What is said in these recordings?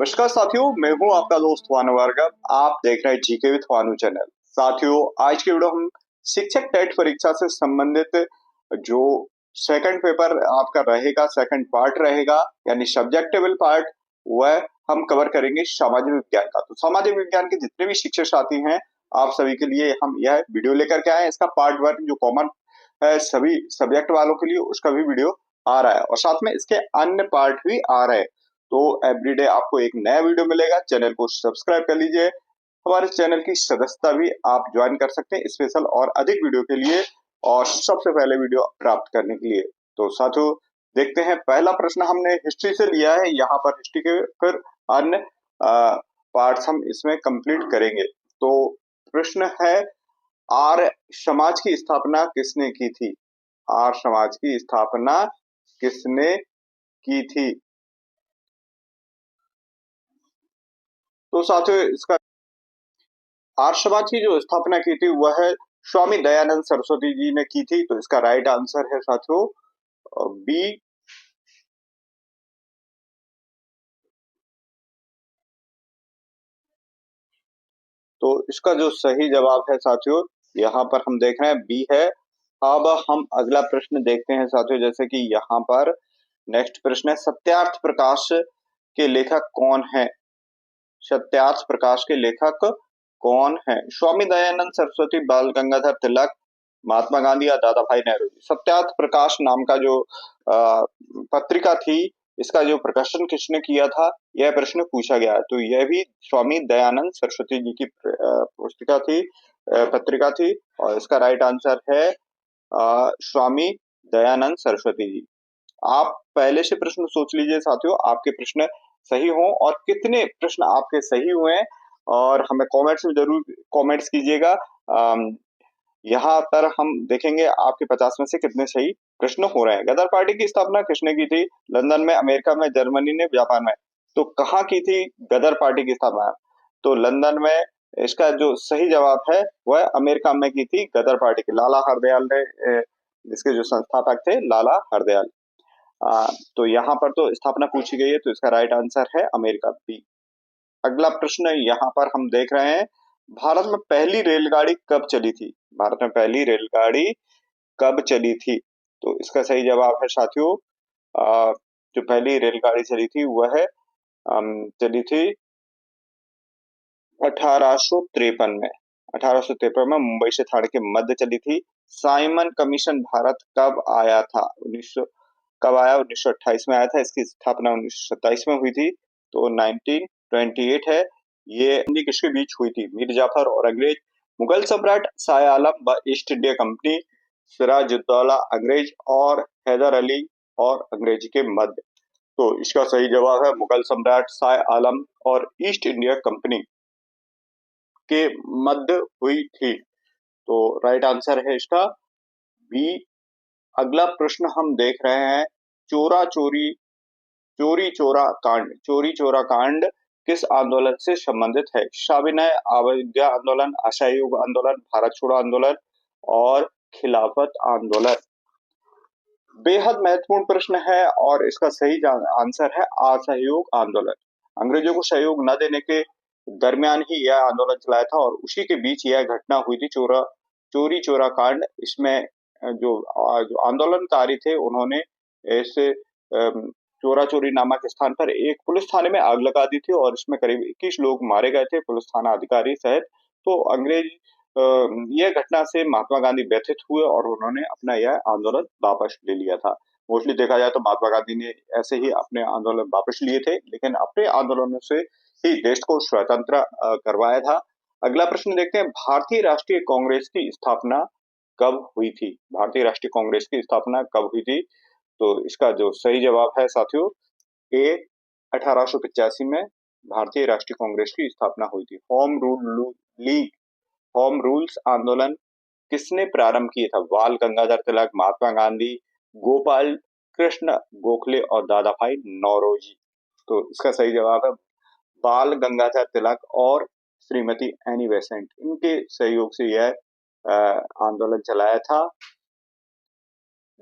नमस्कार साथियों, मैं हूं आपका दोस्त भानु भार्गव। आप देख रहे हैं जीके विद भानु चैनल। साथियों, आज की वीडियो हम शिक्षक टेट परीक्षा से संबंधित जो सेकंड पेपर आपका रहेगा, सेकंड पार्ट रहेगा, यानी सब्जेक्टेबल पार्ट, वह हम कवर करेंगे सामाजिक विज्ञान का। तो सामाजिक विज्ञान के जितने भी शिक्षक साथी हैं, आप सभी के लिए हम यह वीडियो लेकर के आए हैं। इसका पार्ट 1 जो कॉमन है सभी सब्जेक्ट वालों के लिए, उसका भी वीडियो आ रहा है और साथ में इसके अन्य पार्ट भी आ रहे हैं। तो एवरीडे आपको एक नया वीडियो मिलेगा। चैनल को सब्सक्राइब कर लीजिए। हमारे चैनल की सदस्यता भी आप ज्वाइन कर सकते हैं स्पेशल और अधिक वीडियो के लिए और सबसे पहले वीडियो प्राप्त करने के लिए। तो साथियों, देखते हैं पहला प्रश्न हमने हिस्ट्री से लिया है। यहाँ पर हिस्ट्री के फिर अन्य पार्ट्स हम इसमें कंप्लीट करेंगे। तो प्रश्न है, आर्य समाज की स्थापना किसने की थी? आर्य समाज की स्थापना किसने की थी? तो साथियों, इसका आर्य समाज की जो स्थापना की थी वह स्वामी दयानंद सरस्वती जी ने की थी। तो इसका राइट आंसर है साथियों बी। तो इसका जो सही जवाब है साथियों, यहाँ पर हम देख रहे हैं बी है। अब हम अगला प्रश्न देखते हैं साथियों, जैसे कि यहाँ पर नेक्स्ट प्रश्न है, सत्यार्थ प्रकाश के लेखक कौन है? सत्यार्थ प्रकाश के लेखक कौन है? स्वामी दयानंद सरस्वती, बाल गंगाधर तिलक, महात्मा गांधी या दादा भाई नेहरू जी? सत्यार्थ प्रकाश नाम का जो पत्रिका थी, इसका जो प्रकाशन किसने किया था, यह प्रश्न पूछा गया है। तो यह भी स्वामी दयानंद सरस्वती जी की पुस्तिका थी, पत्रिका थी और इसका राइट आंसर है स्वामी दयानंद सरस्वती जी। आप पहले से प्रश्न सोच लीजिए साथियों, आपके प्रश्न सही हो और कितने प्रश्न आपके सही हुए हैं, और हमें कमेंट्स में जरूर कमेंट्स कीजिएगा। यहाँ पर हम देखेंगे आपके 50 में से कितने सही प्रश्न हो रहे हैं। गदर पार्टी की स्थापना किसने की थी? लंदन में, अमेरिका में, जर्मनी ने, जापान में? तो कहाँ की थी गदर पार्टी की स्थापना? तो लंदन में। इसका जो सही जवाब है वह अमेरिका में की थी गदर पार्टी की। लाला हरदयाल ने इसके जो संस्थापक थे, लाला हरदयाल। तो यहाँ पर तो स्थापना पूछी गई है, तो इसका राइट आंसर है अमेरिका, बी। अगला प्रश्न यहाँ पर हम देख रहे हैं, भारत में पहली रेलगाड़ी कब चली थी? भारत में पहली रेलगाड़ी कब चली थी? तो इसका सही जवाब है साथियों, जो पहली रेलगाड़ी चली थी वह चली थी 1853 में। 1853 में मुंबई से ठाणे के मध्य चली थी। साइमन कमीशन भारत कब आया था? 1900 कब आया? 1928 में आया था। इसकी स्थापना 1927 में हुई थी, तो 1928 है। ये हिंदी किसके बीच हुई थी? मीर जाफर और अंग्रेज, मुगल सम्राट शाह आलम व ईस्ट इंडिया कंपनी, सिराजुद्दौला अंग्रेज और हैदर अली और अंग्रेज के मध्य। तो इसका सही जवाब है मुगल सम्राट शाह आलम और ईस्ट इंडिया कंपनी के मध्य हुई थी। तो राइट आंसर है इसका बी। अगला प्रश्न हम देख रहे हैं, चोरा चोरी चोरी चोरा कांड। चोरी चोरा कांड किस आंदोलन से संबंधित है? सविनय अवज्ञा आंदोलन, असहयोग आंदोलन, भारत छोड़ो आंदोलन और खिलाफत आंदोलन? बेहद महत्वपूर्ण प्रश्न है और इसका सही आंसर है असहयोग आंदोलन। अंग्रेजों को सहयोग न देने के दरमियान ही यह आंदोलन चलाया था और उसी के बीच यह घटना हुई थी, चोरी चोरा कांड। इसमें जो आंदोलनकारी थे, उन्होंने इस चोरा चोरी नामक स्थान पर एक पुलिस थाने में आग लगा दी थी और इसमें करीब 21 लोग मारे गए थे, पुलिस थाना अधिकारी सहित। तो अंग्रेज यह घटना से महात्मा गांधी व्यथित हुए और उन्होंने अपना यह आंदोलन वापस ले लिया था। मोस्टली देखा जाए तो महात्मा गांधी ने ऐसे ही अपने आंदोलन वापस लिए थे, लेकिन अपने आंदोलनों से ही देश को स्वतंत्र करवाया था। अगला प्रश्न देखते हैं, भारतीय राष्ट्रीय कांग्रेस की स्थापना कब हुई थी? भारतीय राष्ट्रीय कांग्रेस की स्थापना कब हुई थी? तो इसका जो सही जवाब है साथियों, ए 1885 में भारतीय राष्ट्रीय कांग्रेस की स्थापना हुई थी। Home rule league, home rules आंदोलन किसने प्रारंभ किया था? बाल गंगाधर तिलक, महात्मा गांधी, गोपाल कृष्ण गोखले और दादा भाई नौरोजी? तो इसका सही जवाब है बाल गंगाधर तिलक और श्रीमती एनी बेसेंट। इनके सहयोग से यह आंदोलन चलाया था।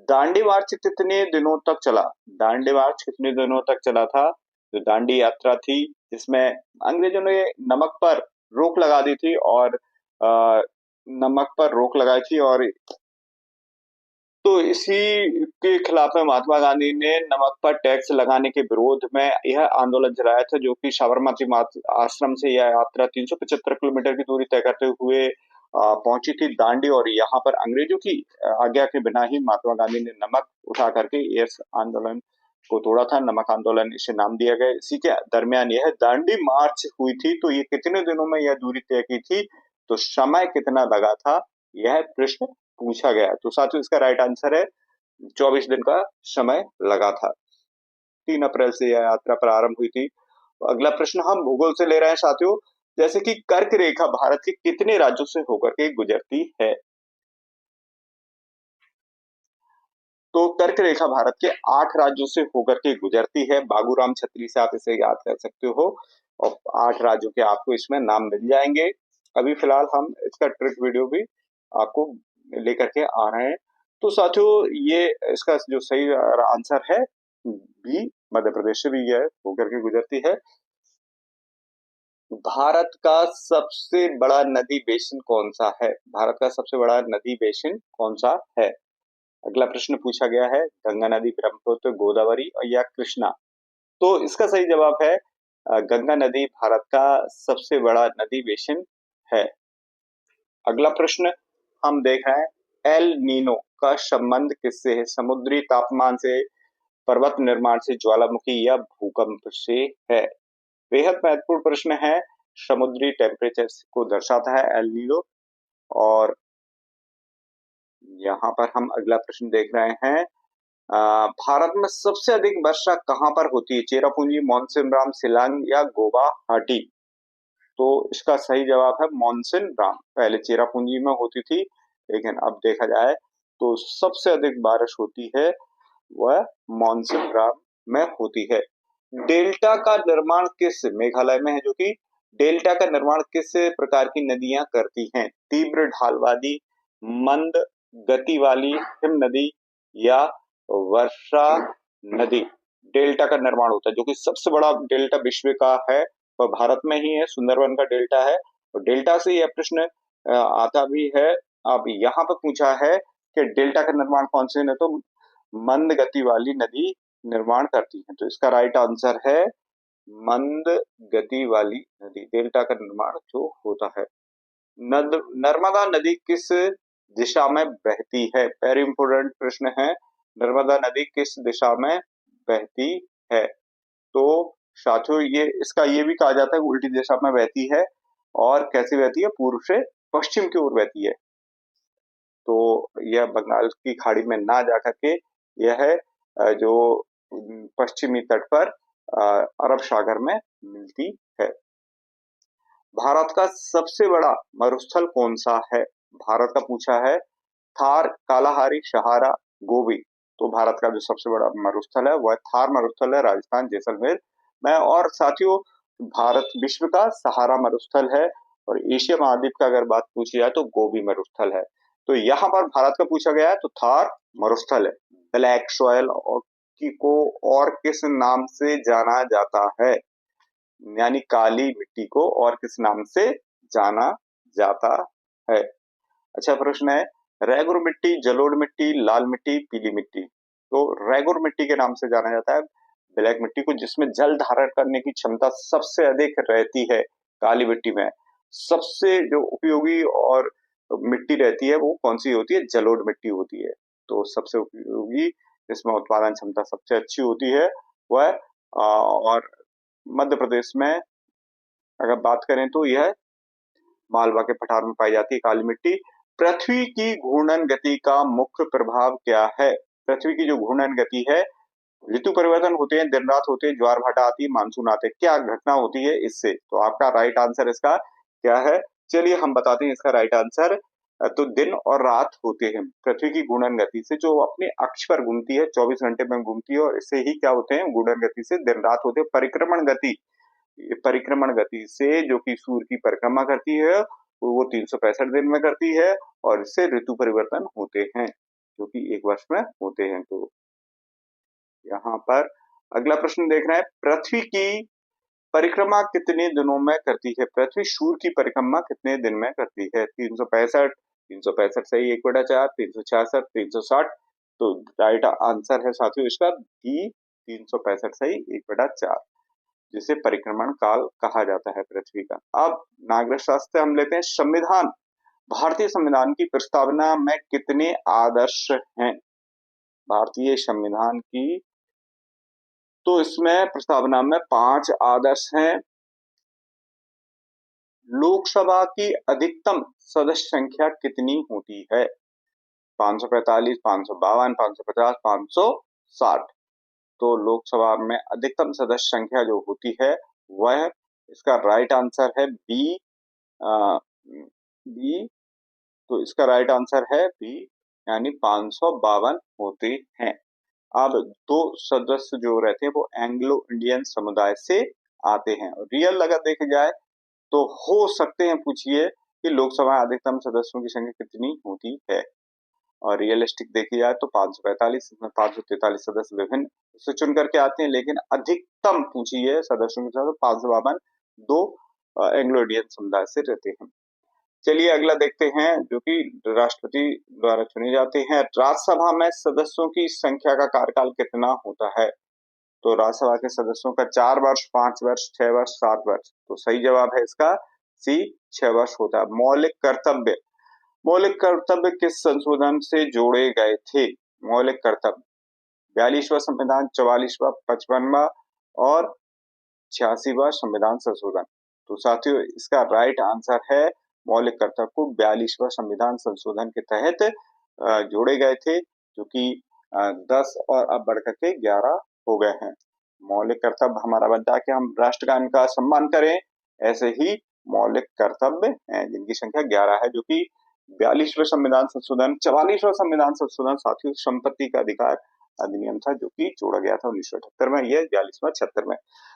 दांडी मार्च कितने दिनों तक चला? दांडी मार्च कितने दिनों तक चला था? जो दांडी यात्रा थी, जिसमें अंग्रेजों ने नमक पर रोक लगा दी थी और नमक पर रोक लगाई थी, और तो इसी के खिलाफ में महात्मा गांधी ने नमक पर टैक्स लगाने के विरोध में यह आंदोलन चलाया था, जो कि साबरमती आश्रम से यह यात्रा 375 किलोमीटर की दूरी तय करते हुए पहुंची थी दांडी, और यहाँ पर अंग्रेजों की आज्ञा के बिना ही महात्मा गांधी ने नमक उठा करके इस आंदोलन को तोड़ा था। नमक आंदोलन इसे नाम दिया गया। इसी के दरमियान यह दांडी मार्च हुई थी। तो ये कितने दिनों में यह दूरी तय की थी, तो समय कितना लगा था, यह प्रश्न पूछा गया। तो साथियों, इसका राइट आंसर है 24 दिन का समय लगा था। 3 अप्रैल से यह यात्रा प्रारंभ हुई थी। अगला प्रश्न हम भूगोल से ले रहे हैं साथियों, जैसे कि कर्क रेखा भारत के कितने राज्यों से होकर के गुजरती है। तो कर्क रेखा भारत के 8 राज्यों से होकर के गुजरती है। बाबूराम छत्री से आप इसे याद कर सकते हो, और 8 राज्यों के आपको इसमें नाम मिल जाएंगे। अभी फिलहाल हम इसका ट्रिक वीडियो भी आपको लेकर के आ रहे हैं। तो साथियों, ये इसका जो सही आंसर है बी, मध्य प्रदेश से भी यह होकर के गुजरती है। भारत का सबसे बड़ा नदी बेसिन कौन सा है? भारत का सबसे बड़ा नदी बेसिन कौन सा है? अगला प्रश्न पूछा गया है, गंगा नदी, ब्रह्मपुत्र, गोदावरी या कृष्णा। तो इसका सही जवाब है गंगा नदी भारत का सबसे बड़ा नदी बेसिन है। अगला प्रश्न हम देख रहे हैं, एल नीनो का संबंध किससे है? समुद्री तापमान से, पर्वत निर्माण से, ज्वालामुखी या भूकंप से है? बेहद महत्वपूर्ण प्रश्न है। समुद्री टेम्परेचर को दर्शाता है एल नीनो। और यहाँ पर हम अगला प्रश्न देख रहे हैं, भारत में सबसे अधिक वर्षा कहाँ पर होती है? चेरापूंजी, मानसून राम, शिलांग या गुवाहाटी। तो इसका सही जवाब है मानसून राम। पहले चेरापूंजी में होती थी, लेकिन अब देखा जाए तो सबसे अधिक बारिश होती है वह मानसून राम में होती है। डेल्टा का निर्माण किस, मेघालय में है जो कि, डेल्टा का निर्माण किस प्रकार की नदियां करती हैं? तीव्र ढाल वाली, मंद गति वाली हिम नदी या वर्षा नदी। डेल्टा का निर्माण होता है, जो कि सबसे बड़ा डेल्टा विश्व का है वह भारत में ही है, सुंदरवन का डेल्टा है। और डेल्टा से यह प्रश्न आता भी है। अब यहाँ पर पूछा है कि डेल्टा का निर्माण कौन से ने, तो मंद गति वाली नदी निर्माण करती है। तो इसका राइट आंसर है मंद गति वाली नदी, डेल्टा का निर्माण जो होता है। नर्मदा नदी किस दिशा में बहती है? वेरी इंपोर्टेंट प्रश्न है। नर्मदा नदी किस दिशा में बहती है? तो साथियों, ये भी कहा जाता है उल्टी दिशा में बहती है। और कैसे बहती है? पूर्व से पश्चिम की ओर बहती है। तो यह बंगाल की खाड़ी में ना जा करके यह जो पश्चिमी तट पर अरब सागर में मिलती है। भारत का सबसे बड़ा मरुस्थल कौन सा है? भारत का पूछा है, थार, कालाहारी, सहारा, गोबी। तो भारत का जो सबसे बड़ा मरुस्थल है वह थार मरुस्थल है, राजस्थान जैसलमेर में। और साथियों, भारत विश्व का सहारा मरुस्थल है। और एशिया महाद्वीप का अगर बात पूछी जाए तो गोबी मरुस्थल है। तो यहाँ पर भारत का पूछा गया है तो थार मरुस्थल है। ब्लैक सॉयल को और किस नाम से जाना जाता है? यानी काली मिट्टी को और किस नाम से जाना जाता है? अच्छा प्रश्न है, रेगुर मिट्टी, जलोढ़ मिट्टी, लाल मिट्टी, पीली मिट्टी। तो रेगुर मिट्टी के नाम से जाना जाता है ब्लैक मिट्टी को, जिसमें जल धारण करने की क्षमता सबसे अधिक रहती है। काली मिट्टी में सबसे जो उपयोगी और मिट्टी रहती है वो कौन सी होती है? जलोढ़ मिट्टी होती है। तो सबसे उपयोगी, जिसमें उत्पादन क्षमता सबसे अच्छी होती है वह और मध्य प्रदेश में अगर बात करें तो यह मालवा के पठार में पाई जाती है काली मिट्टी। पृथ्वी की घूर्णन गति का मुख्य प्रभाव क्या है? पृथ्वी की जो घूर्णन गति है, ऋतु परिवर्तन होते हैं, दिन रात होते हैं, ज्वार भाटा आती है, मानसून आते हैं, क्या घटना होती है इससे? तो आपका राइट आंसर इसका क्या है? चलिए हम बताते हैं इसका राइट आंसर। तो दिन और रात होते हैं। पृथ्वी की घूर्णन गति से जो अपने अक्ष पर घूमती है, 24 घंटे में घूमती है, और इससे ही क्या होते हैं? घूर्णन गति से दिन रात होते हैं। परिक्रमण गति से जो कि सूर्य की परिक्रमा करती है वो 365 दिन में करती है, और इससे ऋतु परिवर्तन होते हैं जो कि एक वर्ष में होते हैं। तो यहाँ पर अगला प्रश्न देख रहे हैं, पृथ्वी की परिक्रमा कितने दिनों में करती है? पृथ्वी सूर्य की परिक्रमा कितने दिन में करती है? 365, 365 सही 1/4, 366, 360। तो राइट आंसर है साथियों इसका डी, 365 सही 1/4, जिसे परिक्रमण काल कहा जाता है पृथ्वी का। अब नागरिक शास्त्र हम लेते हैं, संविधान, भारतीय संविधान की प्रस्तावना में कितने आदर्श हैं? भारतीय संविधान की, तो इसमें प्रस्तावना में 5 आदर्श हैं। लोकसभा की अधिकतम सदस्य संख्या कितनी होती है? 545, 552, 550, 560। तो लोकसभा में अधिकतम सदस्य संख्या जो होती है वह, इसका राइट आंसर है बी, बी। तो इसका राइट आंसर है बी, यानी 552 होते हैं। अब 2 सदस्य जो रहते हैं वो एंग्लो इंडियन समुदाय से आते हैं। रियल अगर देखे जाए तो हो सकते हैं पूछिए कि लोकसभा अधिकतम सदस्यों की संख्या कितनी होती है, और रियलिस्टिक देखी जाए तो 545, इसमें 543 सदस्य विभिन्न से चुन करके आते हैं, लेकिन अधिकतम पूछिए सदस्यों की संख्या 552 दो एंग्लो इंडियन समुदाय से रहते हैं। चलिए अगला देखते हैं, जो कि राष्ट्रपति द्वारा चुने जाते हैं। राज्यसभा में सदस्यों की संख्या का कार्यकाल कितना होता है? तो राज्यसभा के सदस्यों का 4 वर्ष, 5 वर्ष, 6 वर्ष, 7 वर्ष। तो सही जवाब है इसका सी, 6 वर्ष होता है। मौलिक कर्तव्य, मौलिक कर्तव्य किस संशोधन से जोड़े गए थे? मौलिक कर्तव्य 42वां संविधान, 44वां, 55वां और 86वां संविधान संशोधन। तो साथियों इसका राइट आंसर है मौलिक कर्तव्य को 42वां संविधान संशोधन के तहत जोड़े गए थे, जो कि 10 और अब बढ़कर के 11 हो गए हैं। मौलिक कर्तव्य हमारा बनता है कि हम राष्ट्रगान का सम्मान करें, ऐसे ही मौलिक कर्तव्य हैं जिनकी संख्या 11 है, जो कि 42वें संविधान संशोधन, 44वां संविधान संशोधन साथियों संपत्ति का अधिकार अधिनियम था, जो कि जोड़ा गया था 1978 में, यह 42वां 76 में।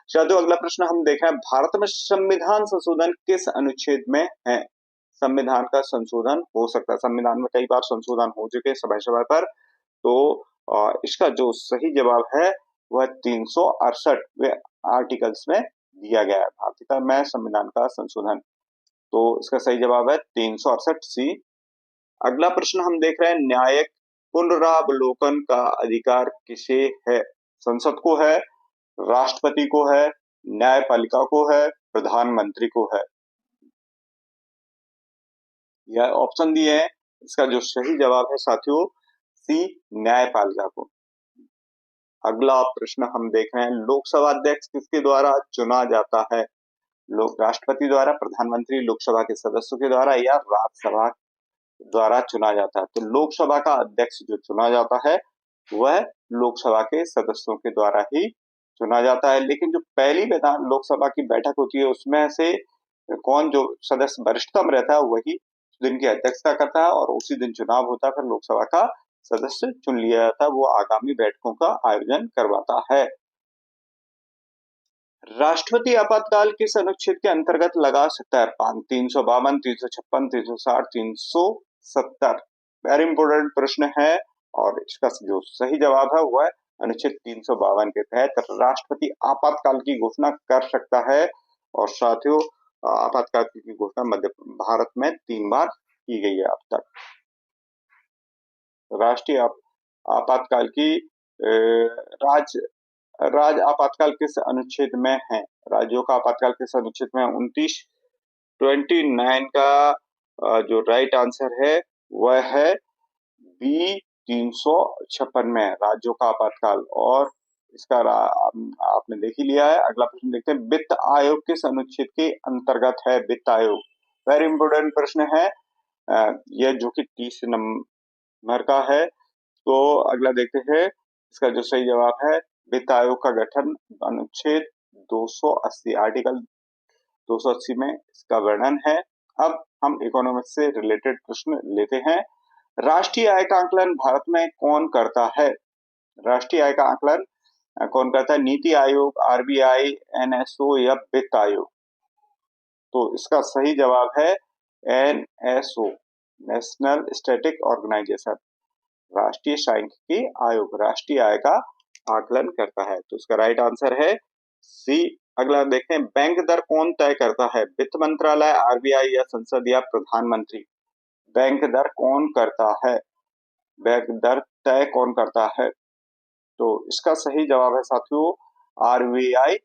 साथियों अगला प्रश्न हम देख रहे हैं, भारत में संविधान संशोधन किस अनुच्छेद में है? संविधान का संशोधन हो सकता है, संविधान में कई बार संशोधन हो चुके समय समय पर, तो इसका जो सही जवाब है वह 368वें आर्टिकल्स में दिया गया है, भारतीय में संविधान का संशोधन। तो इसका सही जवाब है 368 सी। अगला प्रश्न हम देख रहे हैं, न्यायिक पुनरावलोकन का अधिकार किसे है? संसद को है, राष्ट्रपति को है, न्यायपालिका को है, प्रधानमंत्री को है? यह ऑप्शन दिए हैं, इसका जो सही जवाब है साथियों सी, न्यायपालिका को। अगला प्रश्न हम देख रहे हैं, लोकसभा अध्यक्ष किसके द्वारा चुना जाता है? लोक राष्ट्रपति द्वारा, प्रधानमंत्री, लोकसभा के सदस्यों के द्वारा या राज्यसभा द्वारा चुना जाता है? तो लोकसभा का अध्यक्ष जो चुना जाता है वह लोकसभा के सदस्यों के द्वारा ही चुना जाता है, लेकिन जो पहली विधान लोकसभा की बैठक होती है उसमें से कौन जो सदस्य वरिष्ठतम रहता है वही दिन की अध्यक्षता करता है, और उसी दिन चुनाव होता है, फिर लोकसभा का सदस्य चुन लिया जाता है, वो आगामी बैठकों का आयोजन करवाता है। राष्ट्रपति आपातकाल किस अनुच्छेद के अंतर्गत लगा सकता है? 352, 356, 360, 370। वेरी इंपोर्टेंट प्रश्न है, और इसका जो सही जवाब है वह अनुच्छेद 352 के तहत राष्ट्रपति आपातकाल की घोषणा कर सकता है। और साथियों आपातकाल की घोषणा मध्य भारत में 3 बार की गई है अब तक। राष्ट्रीय आपातकाल की राज्य आपातकाल किस अनुच्छेद में है? राज्यों का आपातकाल किस अनुच्छेद में है? 29 का जो राइट आंसर है वह है बी, 356 में राज्यों का आपातकाल, और इसका आपने देख ही लिया है। अगला प्रश्न देखते हैं, वित्त आयोग किस अनुच्छेद के अंतर्गत है? वित्त आयोग वेरी इंपोर्टेंट प्रश्न है, यह जो कि 30 नंबर का है। तो अगला देखते हैं, इसका जो सही जवाब है वित्त आयोग का गठन अनुच्छेद 280 आर्टिकल 280 में इसका वर्णन है। अब हम इकोनॉमिक्स से रिलेटेड प्रश्न लेते हैं, राष्ट्रीय आय का आकलन भारत में कौन करता है? राष्ट्रीय आय का आकलन कौन करता है? नीति आयोग, आरबीआई, एनएसओ या वित्त आयोग? तो इसका सही जवाब है एनएसओ, नेशनल स्टैटिक ऑर्गेनाइजेशन, राष्ट्रीय सांख्यिकी आयोग राष्ट्रीय आय का आकलन करता है। तो इसका राइट आंसर है सी। अगला देखते हैं, बैंक दर कौन तय करता है? वित्त मंत्रालय, आरबीआई या संसद या प्रधानमंत्री? बैंक दर कौन करता है? बैंक दर तय कौन करता है? तो इसका सही जवाब है साथियों आरबीआई।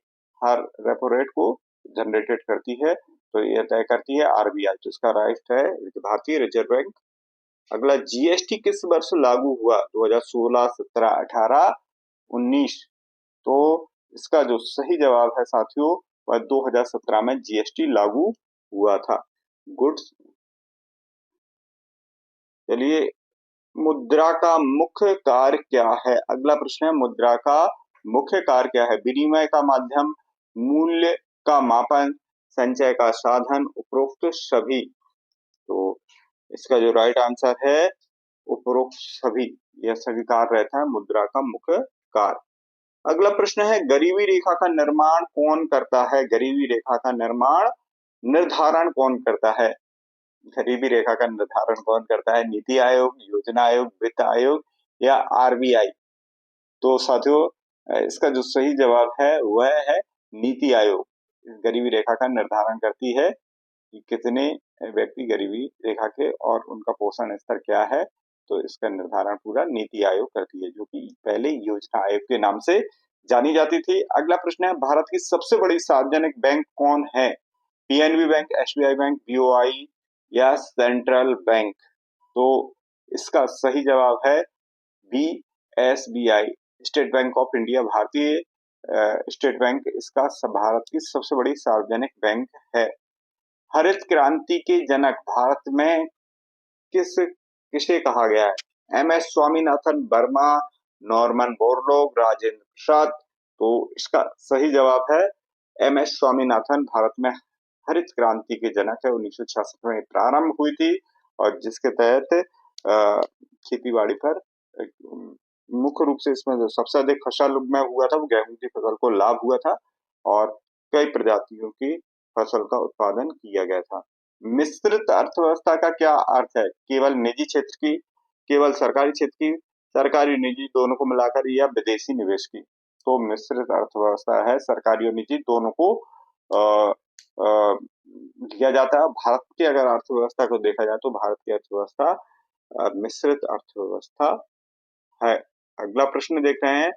हर रेपो रेट को जनरेटेड करती है, तो यह तय करती है आरबीआई। तो इसका राइट है भारतीय रिजर्व बैंक। अगला, जीएसटी किस वर्ष लागू हुआ? 2016, 17, 18, 19? तो इसका जो सही जवाब है साथियों वह 2017 में जीएसटी लागू हुआ था। गुड्स। चलिए, मुद्रा का मुख्य कार्य क्या है? अगला प्रश्न है, मुद्रा का मुख्य कार्य क्या है? विनिमय का माध्यम, मूल्य का मापन, संचय का साधन, उपरोक्त सभी? तो इसका जो राइट आंसर है उपरोक्त सभी। यह सभी कार्य रहता है मुद्रा का मुख्य कार्य। अगला प्रश्न है, गरीबी रेखा का निर्माण कौन करता है? गरीबी रेखा का निर्माण निर्धारण कौन करता है? गरीबी रेखा का निर्धारण कौन करता है? नीति आयोग, योजना आयोग, वित्त आयोग या आरबीआई? तो साथियों इसका जो सही जवाब है वह है नीति आयोग। गरीबी रेखा का निर्धारण करती है कि कितने व्यक्ति गरीबी रेखा के और उनका पोषण स्तर क्या है। तो इसका निर्धारण पूरा नीति आयोग करती है, जो कि पहले योजना आयोग के नाम से जानी जाती थी। अगला प्रश्न है, भारत की सबसे बड़ी सार्वजनिक बैंक कौन है? PNB bank, SBI bank, BOI या सेंट्रल बैंक? तो इसका सही जवाब है B, SBI, state bank of India. भारतीय स्टेट बैंक इसका भारत की सबसे बड़ी सार्वजनिक बैंक है। हरित क्रांति के जनक भारत में किसे कहा गया है? M S Swaminathan, Verma, Norman Borlaug, Rajendra Prasad? तो इसका सही जवाब है एम एस स्वामीनाथन। भारत में हरित क्रांति के जनक है। 1966 में प्रारंभ हुई थी और जिसके तहत खेती बाड़ी पर मुख्य रूप से इसमें जो सबसे अधिक फसल में हुआ था वो गेहूं की फसल को लाभ हुआ था और कई प्रजातियों की फसल का उत्पादन किया गया था। मिश्रित अर्थव्यवस्था का क्या अर्थ है? केवल निजी क्षेत्र की, केवल सरकारी क्षेत्र की, सरकारी निजी दोनों को मिलाकर या विदेशी निवेश की? तो मिश्रित अर्थव्यवस्था है, सरकारी और निजी दोनों को लिया जाता है। भारत की अगर अर्थव्यवस्था को देखा जाए तो भारत की अर्थव्यवस्था मिश्रित अर्थव्यवस्था है। अगला प्रश्न देख रहे हैं,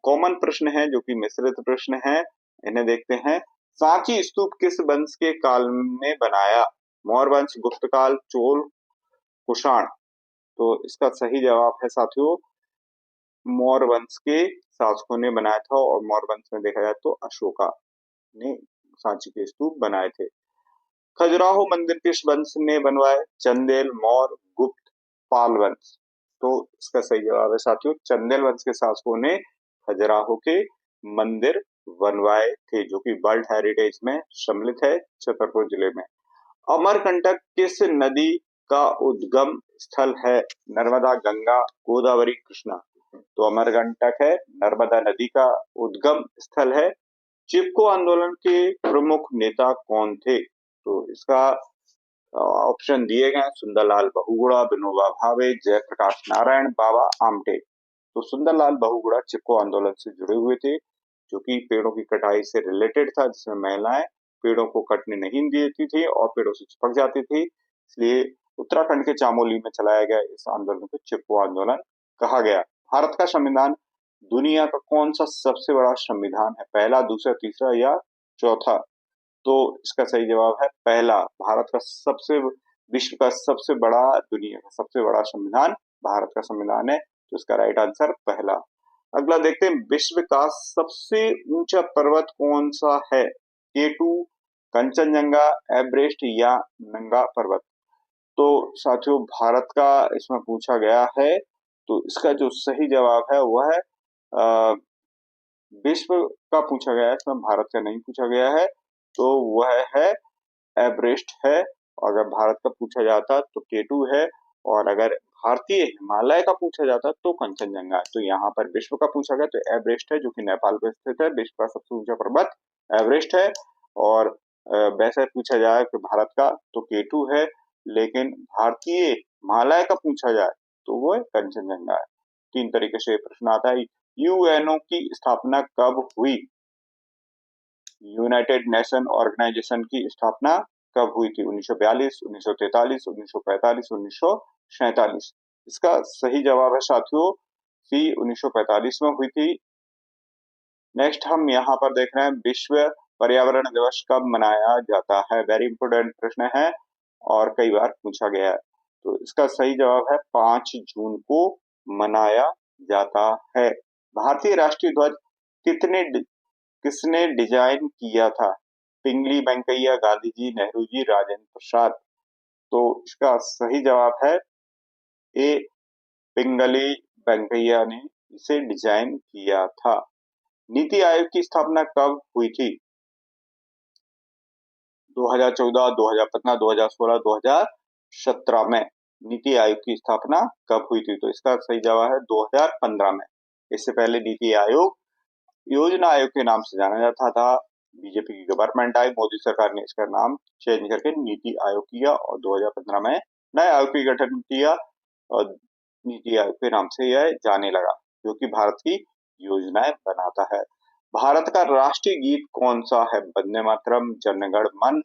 कॉमन प्रश्न है जो कि मिश्रित प्रश्न है, इन्हें देखते हैं। सांची स्तूप किस वंश के काल में बनाया? मौर्य वंश, गुप्त काल, चोल, कुषाण? तो इसका सही जवाब है साथियों मौर्य वंश के शासकों ने बनाया था और मौर्य वंश में देखा जाए तो अशोका ने सांची के स्तूप बनाए थे। खजुराहो मंदिर किस वंश ने बनवाए? चंदेल, मौर्य, गुप्त, पाल वंश? तो इसका सही जवाब है साथियों चंदेल वंश के शासकों ने खजुराहो के मंदिर बनवाए थे, जो कि वर्ल्ड हेरिटेज में सम्मिलित है छतरपुर जिले में। अमरकंटक किस नदी का उद्गम स्थल है? नर्मदा, गंगा, गोदावरी, कृष्णा? तो अमरकंटक है नर्मदा नदी का उद्गम स्थल है। चिपको आंदोलन के प्रमुख नेता कौन थे? तो इसका ऑप्शन दिए गए, सुंदरलाल बहुगुणा, विनोबा भावे, जयप्रकाश नारायण, बाबा आमटे? तो सुंदरलाल बहुगुणा चिपको आंदोलन से जुड़े हुए थे, जो कि पेड़ों की कटाई से रिलेटेड था, जिसमें महिलाएं पेड़ों को कटने नहीं देती थी और पेड़ों से चिपक जाती थी। इसलिए उत्तराखंड के चामोली में चलाया गया इस आंदोलन को चिपको आंदोलन कहा गया। भारत का संविधान दुनिया का कौन सा सबसे बड़ा संविधान है? पहला, दूसरा, तीसरा या चौथा? तो इसका सही जवाब है पहला। भारत का सबसे विश्व का सबसे बड़ा, दुनिया का सबसे बड़ा संविधान भारत का संविधान है। तो इसका राइट आंसर पहला। अगला देखते हैं, विश्व का सबसे ऊंचा पर्वत कौन सा है? केटू, कंचनजंगा, एवरेस्ट या नंगा पर्वत? तो साथियों भारत का इसमें पूछा गया है, तो इसका जो सही जवाब है वह है विश्व का पूछा गया है, इसमें भारत का नहीं पूछा गया है। तो वह है एवरेस्ट है। और अगर भारत का पूछा जाता तो केटू है, और अगर भारतीय हिमालय का पूछा जाता तो कंचनजंगा है। तो यहाँ पर विश्व का पूछा गया तो एवरेस्ट है, जो कि नेपाल में स्थित है। विश्व का सबसे ऊंचा पर्वत एवरेस्ट है। और वैसे पूछा जाए कि भारत का तो केटू है, लेकिन भारतीय हिमालय का पूछा जाए तो वो कंचनजंगा है। तीन तरीके से प्रश्न आता है। यूएनओ की स्थापना कब हुई? यूनाइटेड नेशन ऑर्गेनाइजेशन की स्थापना कब हुई थी? 1942, 1943, 1945, 1947। इसका सही जवाब है साथियों सी, 1945 में हुई थी। नेक्स्ट हम यहाँ पर देख रहे हैं विश्व पर्यावरण दिवस कब मनाया जाता है? वेरी इंपोर्टेंट प्रश्न है और कई बार पूछा गया है। तो इसका सही जवाब है 5 जून को मनाया जाता है। भारतीय राष्ट्रीय ध्वज किसने डिजाइन किया था? पिंगली वेंकैया, गांधी जी, नेहरू जी, राजेंद्र प्रसाद। तो इसका सही जवाब है ए, पिंगली वेंकैया ने इसे डिजाइन किया था। नीति आयोग की स्थापना कब हुई थी? 2014, 2015, 2016, 2017 में नीति आयोग की स्थापना कब हुई थी? तो इसका सही जवाब है 2015 में। इससे पहले नीति आयोग योजना आयोग के नाम से जाना जाता था। बीजेपी की गवर्नमेंट आई, मोदी सरकार ने इसका नाम चेंज करके नीति आयोग किया और 2015 में नए आयोग का गठन किया और नीति आयोग के नाम से यह जाने लगा, जो कि भारत की योजनाएं बनाता है। भारत का राष्ट्रीय गीत कौन सा है? वंदे मातरम, जन गण मन,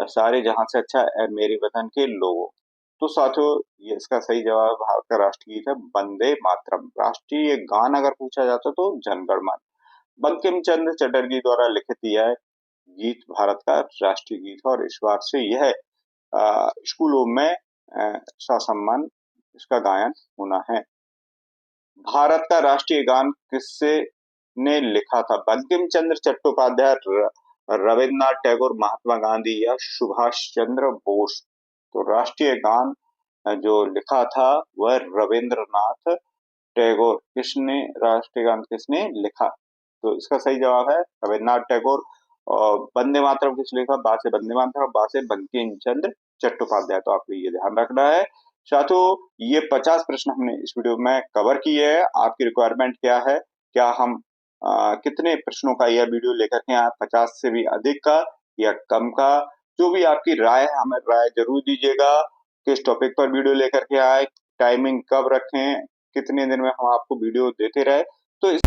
सारे जहां से अच्छा है, मेरे वतन के लोगों। तो साथियों ये इसका सही जवाब भारत का राष्ट्रीय गीत है वंदे मातरम। राष्ट्रीय गान अगर पूछा जाता तो जन गण मन। बंकिम चंद्र चटर्जी द्वारा लिखित यह गीत भारत का राष्ट्रीय गीत है और इस बार से यह स्कूलों में ससम्मान इसका गायन होना है। भारत का राष्ट्रीय गान किससे ने लिखा था? बंकिम चंद्र चट्टोपाध्याय, रविन्द्रनाथ टैगोर, महात्मा गांधी या सुभाष चंद्र बोस। तो राष्ट्रीय गान जो लिखा था वह रविन्द्रनाथ टैगोर। किसने राष्ट्रीय गान किसने लिखा? तो इसका सही जवाब है रविन्द्रनाथ टैगोर। और वंदे मातरम किस लिखा? बा से वंदे मातरम, बा से बंकिम चंद्र चट्टोपाध्याय। तो आपको ये ध्यान रखना है। साथियों ये 50 प्रश्न हमने इस वीडियो में कवर किए हैं। आपकी रिक्वायरमेंट क्या है? क्या हम कितने प्रश्नों का यह वीडियो लेकर के आए? 50 से भी अधिक का या कम का? जो भी आपकी राय है हमें राय जरूर दीजिएगा। किस टॉपिक पर वीडियो लेकर के आए, टाइमिंग कब रखें, कितने दिन में हम आपको वीडियो देते रहे। तो इस